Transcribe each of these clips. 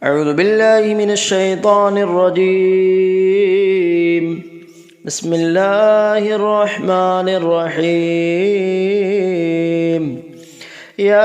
أعوذ بالله من الشيطان الرجيم. بسم الله الرحمن الرحيم. ياسين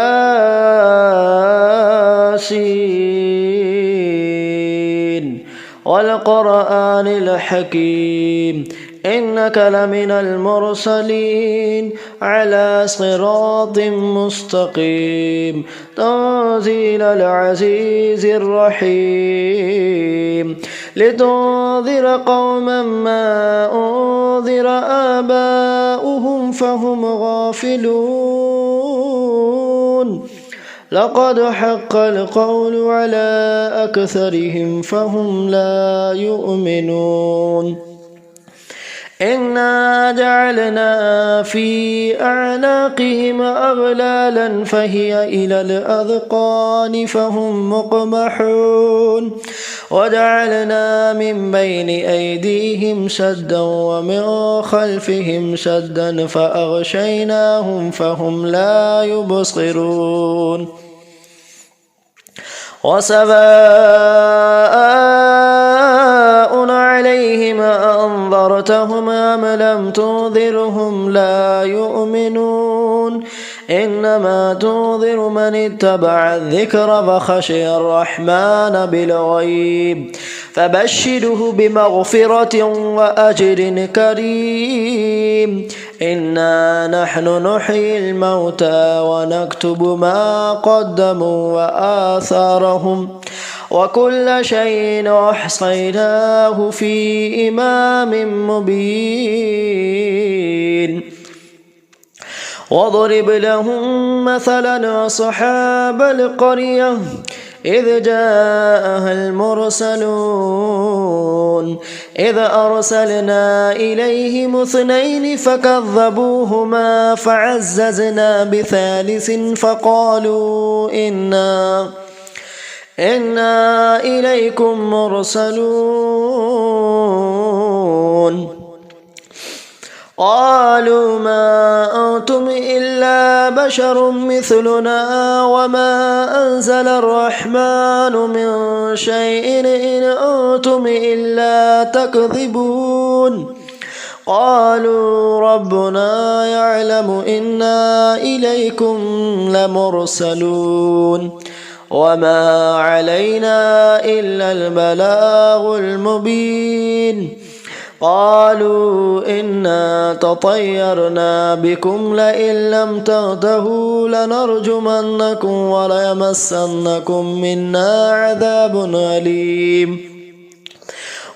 والقرآن الحكيم إنك لمن المرسلين على صراط مستقيم تنزيل العزيز الرحيم لتنذر قوما ما أنذر آباؤهم فهم غافلون لقد حق القول على أكثرهم فهم لا يؤمنون إنا جعلنا في أعناقهم أغلالا فهي إلى الأذقان فهم مقمحون وجعلنا من بين أيديهم سدا ومن خلفهم سدا فأغشيناهم فهم لا يبصرون وسواء عليهم أنذرتهم أم لم تنذرهم لا يؤمنون إنما تنذر من اتبع الذكر وخشي الرحمن بالغيب فبشره بمغفرة وأجر كريم إنا نحن نحيي الموتى ونكتب ما قدموا وآثارهم وكل شيء أحصيناه في إمام مبين واضرب لهم مثلا أصحاب القرية إذ جاءها المرسلون إذ أرسلنا إليهم اثنين فكذبوهما فعززنا بثالث فقالوا إنا إليكم مرسلون قالوا ما أنتم إلا بشر مثلنا وما أنزل الرحمن من شيء إن أنتم إلا تكذبون قالوا ربنا يعلم إنا إليكم لمرسلون وما علينا إلا البلاغ المبين قالوا إنا تطيرنا بكم لئن لم تنتهوا لنرجمنكم وليمسنكم منا عذاب أليم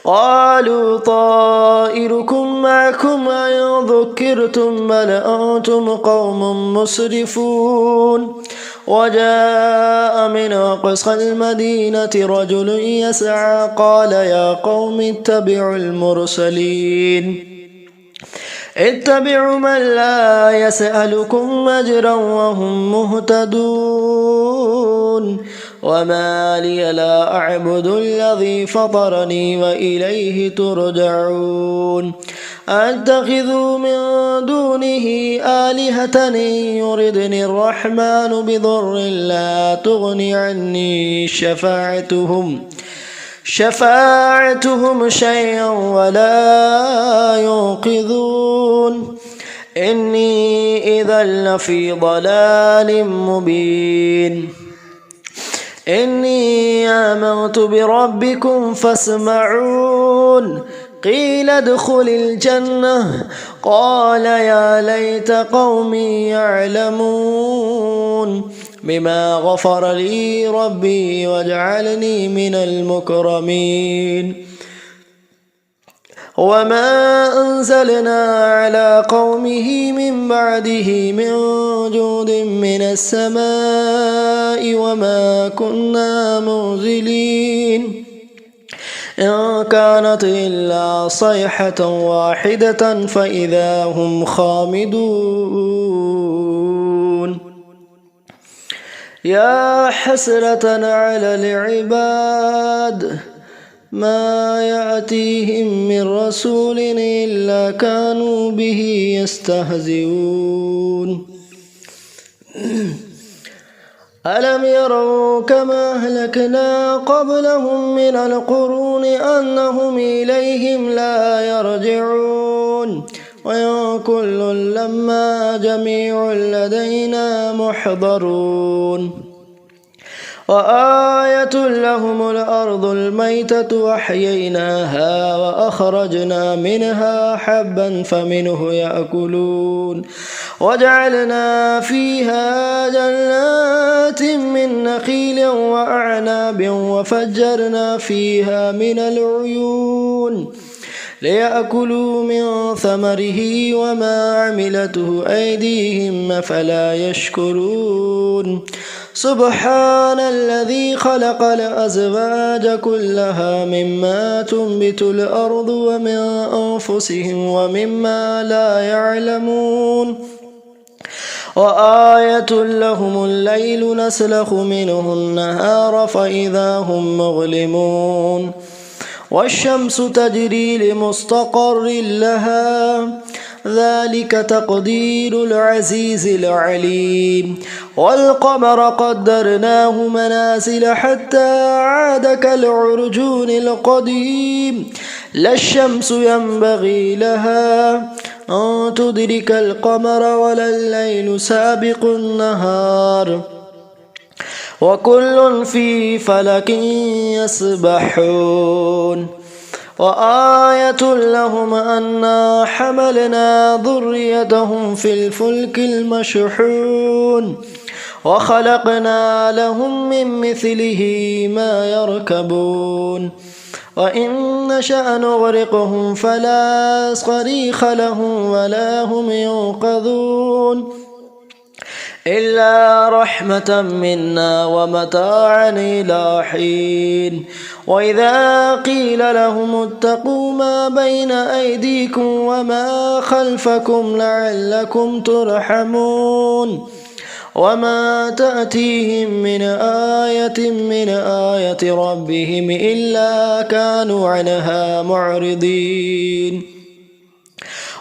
قالوا طائركم معكم أن ذكرتم بل أنتم قوم مسرفون وجاء من أقصى المدينة رجل يسعى قال يا قوم اتبعوا المرسلين اتبعوا من لا يسألكم أجرا وهم مهتدون وما لي لا أعبد الذي فطرني وإليه ترجعون أتخذوا من دونه آلهة يردني الرحمن بضر لا تغني عني شفاعتهم شيئا ولا ينقذون إني إذا لفي ضلال مبين إني آمنت بربكم فاسمعون قيل ادخل الجنة قال يا ليت قومي يعلمون بما غفر لي ربي واجعلني من المكرمين وما أنزلنا على قومه من بعده من جود من السماء وما كنا منزلين إن كانت إلا صيحة واحدة فإذا هم خامدون يا حسرة على العباد ما يأتيهم من رسول إلا كانوا به يستهزئون ألم يروا كما أهلكنا قبلهم من القرون أنهم إليهم لا يرجعون وإن كل لما جميع لدينا محضرون وآية لهم الأرض الميتة وأحييناها وأخرجنا منها حبا فمنه يأكلون وجعلنا فيها جنات من نخيل وأعناب وفجرنا فيها من العيون ليأكلوا من ثمره وما عملته أيديهم فلا يشكرون سبحان الذي خلق الأزواج كلها مما تنبت الأرض ومن أنفسهم ومما لا يعلمون وآية لهم الليل نسلخ منه النهار فإذا هم مظلمون والشمس تجري لمستقر لها ذلك تقدير العزيز العليم والقمر قدرناه منازل حتى عاد كالعرجون القديم لا الشمس ينبغي لها أن تدرك القمر ولا الليل سابق النهار وكل في فلك يسبحون وآية لهم أنا حملنا ذريتهم في الفلك المشحون وخلقنا لهم من مثله ما يركبون وإن نشأ نغرقهم فلا صريخ لهم ولا هم ينقذون إلا رحمة منا ومتاعا إلى حين وإذا قيل لهم اتقوا ما بين أيديكم وما خلفكم لعلكم ترحمون وما تأتيهم من آية ربهم إلا كانوا عنها معرضين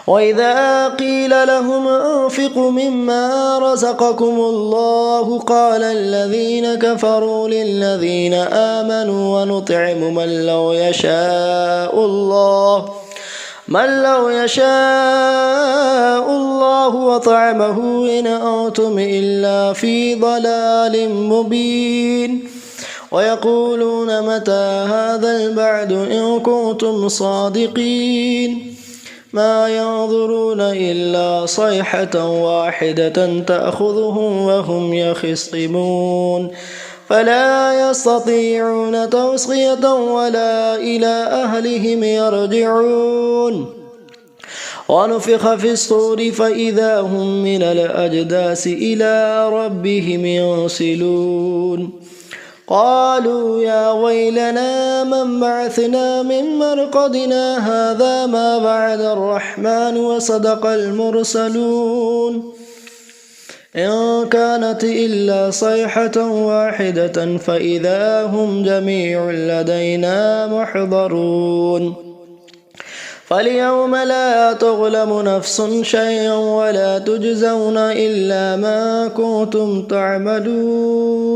وإذا قيل لهم أنفقوا مما رزقكم الله قال الذين كفروا للذين آمنوا ونطعم من لو يشاء الله وطعمه إن أنتم إلا في ضلال مبين ويقولون متى هذا البعد إن كنتم صادقين ما ينظرون إلا صيحة واحدة تأخذهم وهم يخصمون فلا يستطيعون توصية ولا إلى أهلهم يرجعون ونفخ في الصور فإذا هم من الأجداث إلى ربهم ينسلون قالوا يا ويلنا من بعثنا من مرقدنا هذا ما وعد الرحمن وصدق المرسلون إن كانت إلا صيحة واحدة فإذا هم جميع لدينا محضرون فاليوم لا تظلم نفس شيئا ولا تجزون إلا ما كنتم تعملون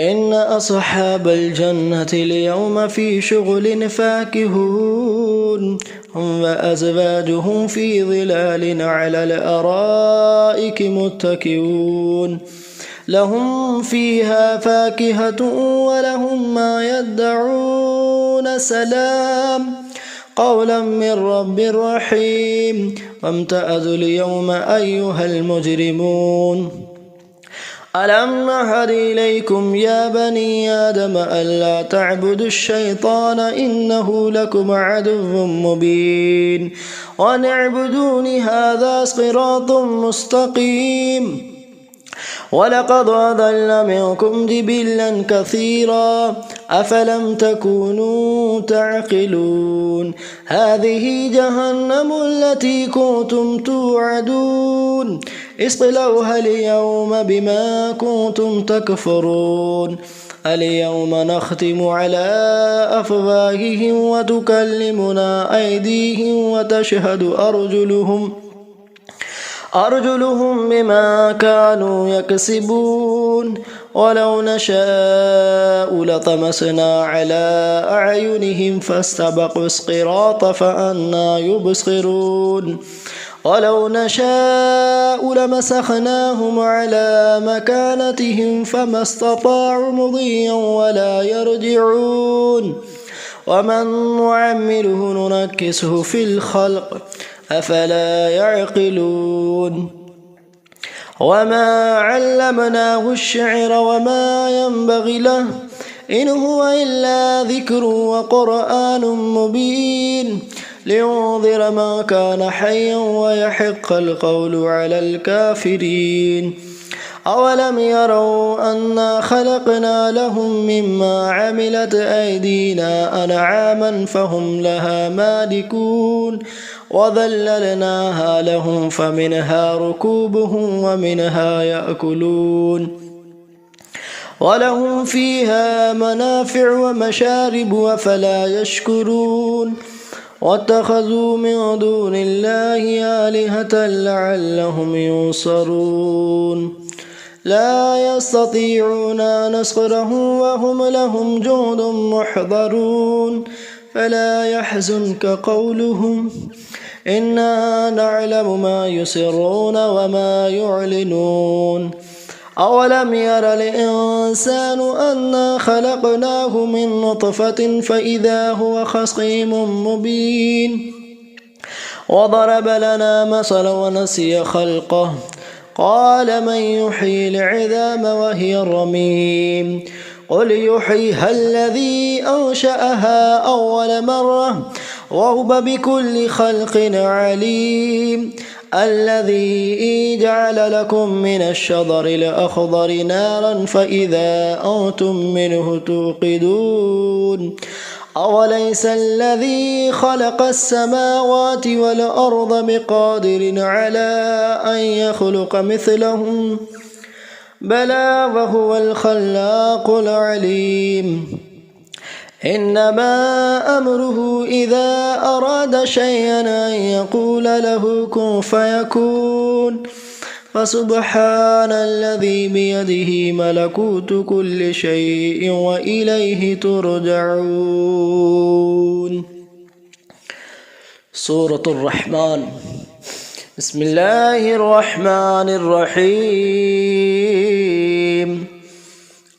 إن أصحاب الجنة اليوم في شغل فاكهون هم وأزواجهم في ظلال على الأرائك متكئون لهم فيها فاكهة ولهم ما يدعون سلام قولا من رب رحيم وامتازوا اليوم أيها المجرمون ألم نعهد إليكم يا بني آدم ألا تعبدوا الشيطان إنه لكم عدو مبين وأن اعبدوني هذا صراط مستقيم ولقد أضل منكم جبلا كثيرا أفلم تكونوا تعقلون هذه جهنم التي كنتم توعدون اصلوها اليوم بما كنتم تكفرون اليوم نختم على أفواههم وتكلمنا أيديهم وتشهد أرجلهم بما كانوا يكسبون ولو نشاء لطمسنا على أعينهم فاستبقوا الصراط فأنى يبصرون ولو نشاء لمسخناهم على مكانتهم فما استطاعوا مضيا ولا يرجعون ومن نعمره ننكسه في الخلق أفلا يعقلون وما علمناه الشعر وما ينبغي له إن هو إلا ذكر وقرآن مبين لينذر من كان حيا ويحق القول على الكافرين أولم يروا أنا خلقنا لهم مما عملت أيدينا أنعاما فهم لها مالكون وذللناها لهم فمنها ركوبهم ومنها يأكلون ولهم فيها منافع ومشارب أفلا يشكرون واتخذوا من دون الله آلهة لعلهم ينصرون لا يستطيعون نصرهم وهم لهم جند محضرون فلا يحزنك قولهم إنا نعلم ما يسرون وما يعلنون أولم ير الإنسان أنا خلقناه من نطفة فإذا هو خصيم مبين وضرب لنا مثلا ونسي خلقه قال من يحيي العظام وهي الرميم قل يحييها الذي أنشأها أول مرة وهو بكل خلق عليم الذي جعل لكم من الشجر الأخضر نارا فإذا أنتم منه توقدون أوليس الذي خلق السماوات والأرض بقادر على أن يخلق مثلهم بلى وهو الخلاق العليم إنما أمره إذا أراد شيئا أن يقول له كن فيكون فسبحان الذي بيده ملكوت كل شيء وإليه ترجعون. سورة الرحمن. بسم الله الرحمن الرحيم.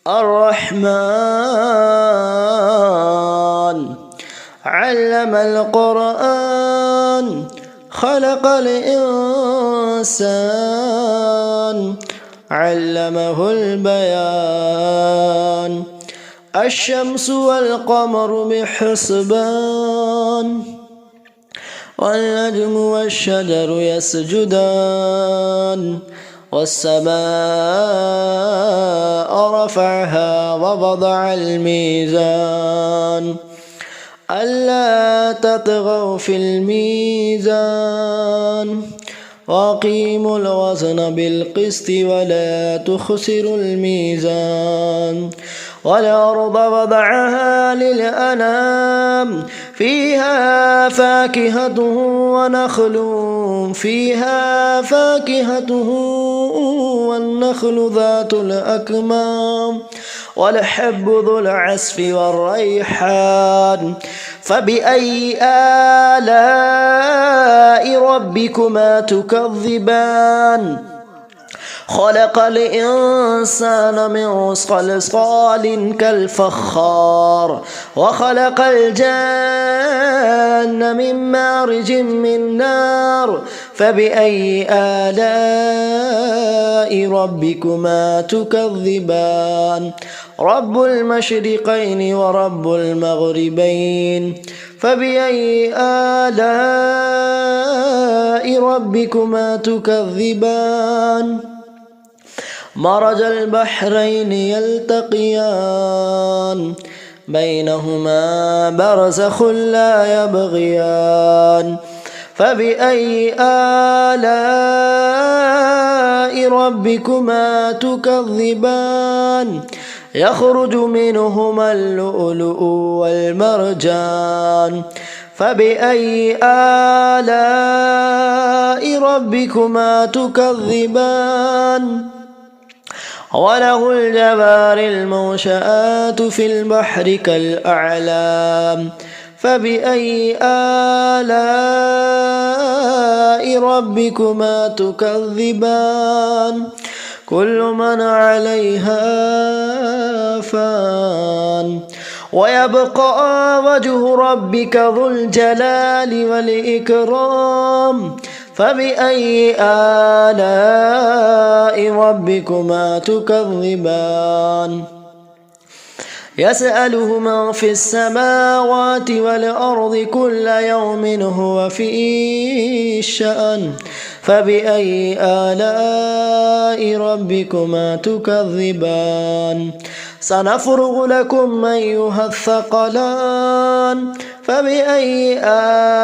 الرحمن علم القرآن خلق الإنسان علمه البيان الشمس والقمر بحسبان والنجم والشجر يسجدان والسماء رفعها ووضع الميزان ألا تطغوا في الميزان وأقيموا الوزن بالقسط ولا تخسروا الميزان والأرض وضعها للأنام فيها فاكهة ونخل والنخل ذات الأكمام والحب ذو العصف والريحان فبأي آلاء ربكما تكذبان خلق الإنسان من صلصال كالفخار وخلق الجان من مارج من نار فبأي آلاء ربكما تكذبان رب المشرقين ورب المغربين فبأي آلاء ربكما تكذبان مرج البحرين يلتقيان بينهما برزخ لا يبغيان فبأي آلاء ربكما تكذبان يخرج منهما اللؤلؤ والمرجان فبأي آلاء ربكما تكذبان وله الجوار المنشآت في البحر كالأعلام فبأي آلاء ربكما تكذبان كل من عليها فان ويبقى وجه ربك ذو الجلال والإكرام فبأي آلاء ربكما تكذبان يسأله من في السماوات والأرض كل يوم هو في شأن فبأي آلاء ربكما تكذبان سنفرغ لكم أيها الثقلان فبأي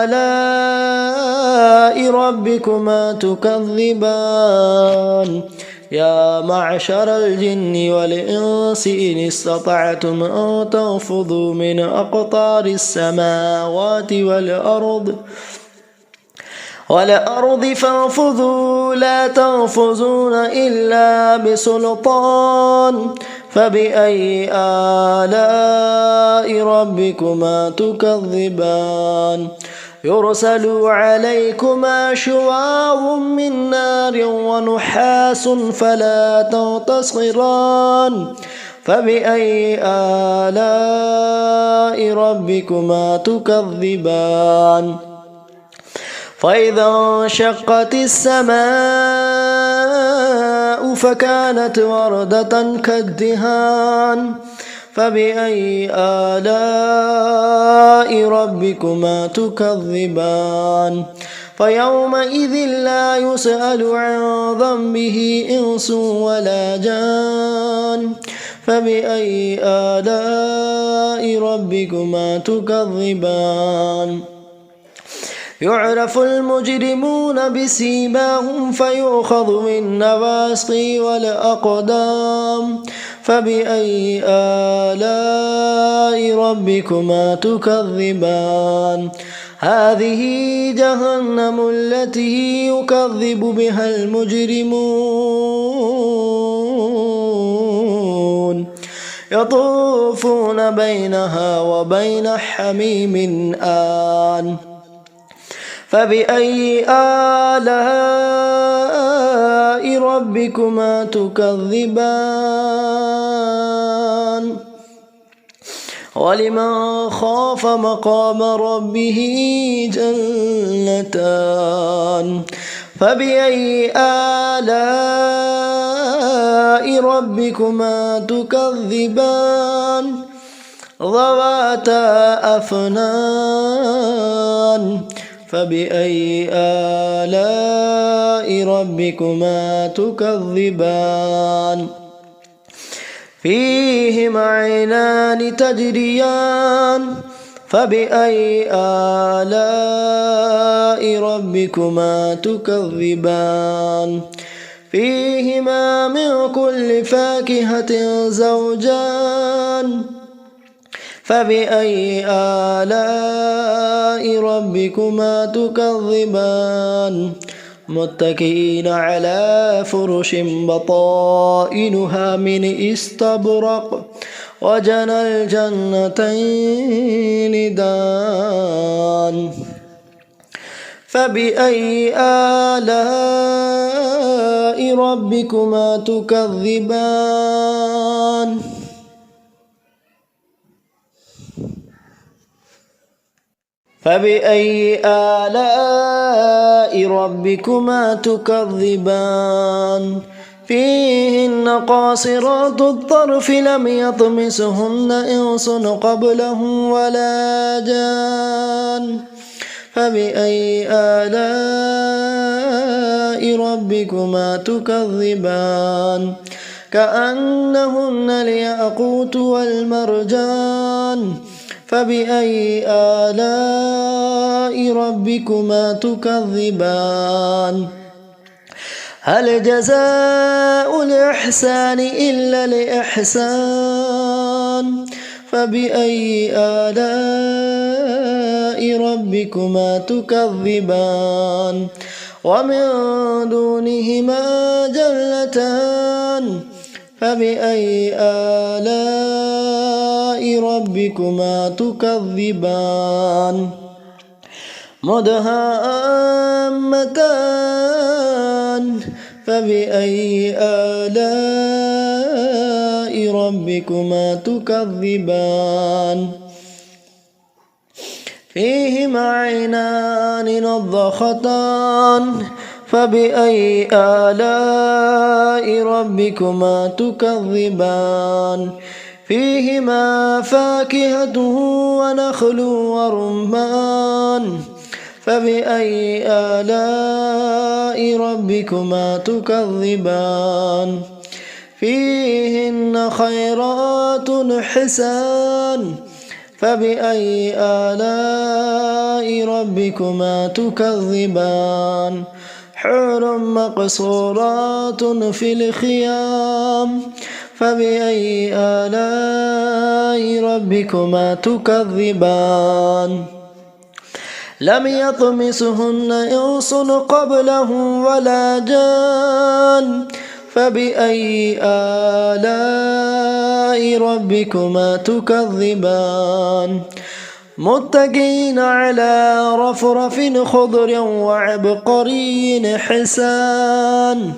آلاء ربكما تكذبان يا معشر الجن والإنس إن استطعتم أن تنفذوا من أقطار السماوات والأرض فانفذوا لا تنفذون إلا بسلطان فبأي آلاء ربكما تكذبان يرسل عليكما شواظ من نار ونحاس فلا تنتصران فبأي آلاء ربكما تكذبان فإذا انشقت السماء فكانت وردة كالدهان فبأي آلاء ربكما تكذبان فيومئذ لا يسأل عن ذنبه إنس ولا جان فبأي آلاء ربكما تكذبان يعرف المجرمون بسيماهم فيؤخذ بالنواصي والأقدام فبأي آلاء ربكما تكذبان هذه جهنم التي يكذب بها المجرمون يطوفون بينها وبين حميم آن فبأي آلاء ربكما تكذبان ولمن خاف مقام ربه جنتان فبأي آلاء ربكما تكذبان ذواتا أفنان فبأي آلاء ربكما تكذبان فيهما عينان تجريان فبأي آلاء ربكما تكذبان فيهما من كل فاكهة زوجان فبأي آلاء ربكما تكذبان متكئين على فرش بطائنها من استبرق وجنى الجنتين دان فبأي آلاء ربكما تكذبان فبأي آلاء ربكما تكذبان فيهن قاصرات الطرف لم يطمسهن إنس قبلهم ولا جان فبأي آلاء ربكما تكذبان كأنهن الياقوت والمرجان فبأي آلاء ربكما تكذبان هل جزاء الإحسان إلا الإحسان فبأي آلاء ربكما تكذبان ومن دونهما جنتان فبأي آلاء ربكما تكذبان مدهامتان فبأي آلاء ربكما تكذبان فيهما عينان نضختان فبأي آلاء ربكما تكذبان فيهما فاكهة ونخل ورمان فبأي آلاء ربكما تكذبان فيهن خيرات حسان فبأي آلاء ربكما تكذبان حور مقصورات في الخيام فبأي آلاء ربكما تكذبان لم يطمسهن إنس قبلهم ولا جان فبأي آلاء ربكما تكذبان متكئين على رفرف خضر وعبقري حسان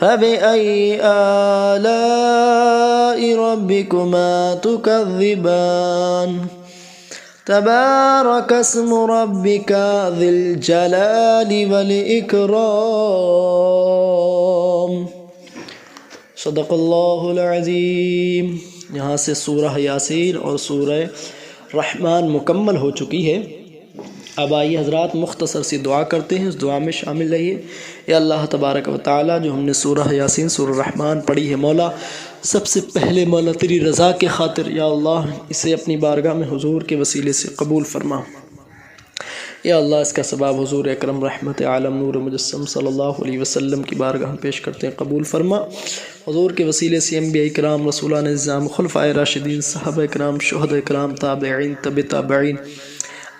فبأي آلاء ربكما تكذبان تبارك اسم ربك ذي الجلال والإكرام صدق اللہ العظیم۔ یہاں سے سورہ یاسین اور سورہ رحمان مکمل ہو چکی ہے۔ اب آئیے حضرات مختصر سی دعا کرتے ہیں، اس دعا میں شامل رہیے۔ یا اللہ تبارک و تعالی، جو ہم نے سورہ یاسین سورہ رحمان پڑھی ہے، مولا سب سے پہلے مولا تیری رضا کے خاطر یا اللہ اسے اپنی بارگاہ میں حضور کے وسیلے سے قبول فرما۔ یا اللہ اس کا ثواب حضور اکرم رحمت عالم نور مجسم صلی اللہ علیہ وسلم کی بارگاہ میں پیش کرتے ہیں، قبول فرما۔ حضور کے وسیلے سے انبیاء کرام، رسولان اعظام، خلفائے راشدین، صحابہ کرام، شہداء کرام، تابعین، تبع تابعین،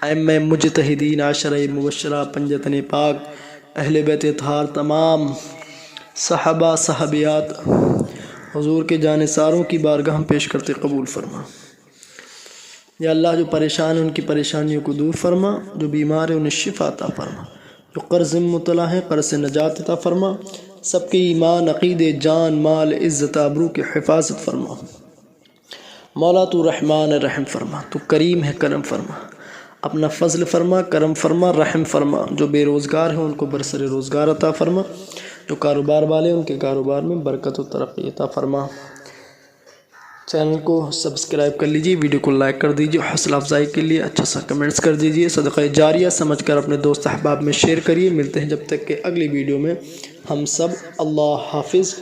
ائمہ مجتہدین، عشرہ مبشرہ، پنجتن پاک، اہل بیت اطہار، تمام صحابہ صحابیات حضور کے جانثاروں کی بارگاہ میں پیش کرتے قبول فرما۔ یا اللہ جو پریشان ہیں ان کی پریشانیوں کو دور فرما، جو بیمار ہیں انہیں شفا عطا فرما، جو قرض میں مبتلا ہیں قرض سے نجات عطا فرما، سب کے ایمان، عقیدے، جان، مال، عزت، آبرو کی حفاظت فرما۔ مولا تو رحمان رحم فرما، تو کریم ہے کرم فرما، اپنا فضل فرما، کرم فرما، رحم فرما۔ جو بے روزگار ہیں ان کو برسر روزگار عطا فرما، جو کاروبار والے ہیں ان کے کاروبار میں برکت و ترقی عطا فرما۔ چینل کو سبسکرائب کر لیجیے، ویڈیو کو لائک کر دیجیے، حوصلہ افزائی کے لیے اچھا سا کمنٹس کر دیجیے، صدقہ جاریہ سمجھ کر اپنے دوست احباب میں شیئر کریے۔ ملتے ہیں جب تک کہ اگلی ویڈیو میں، ہم سب اللہ حافظ۔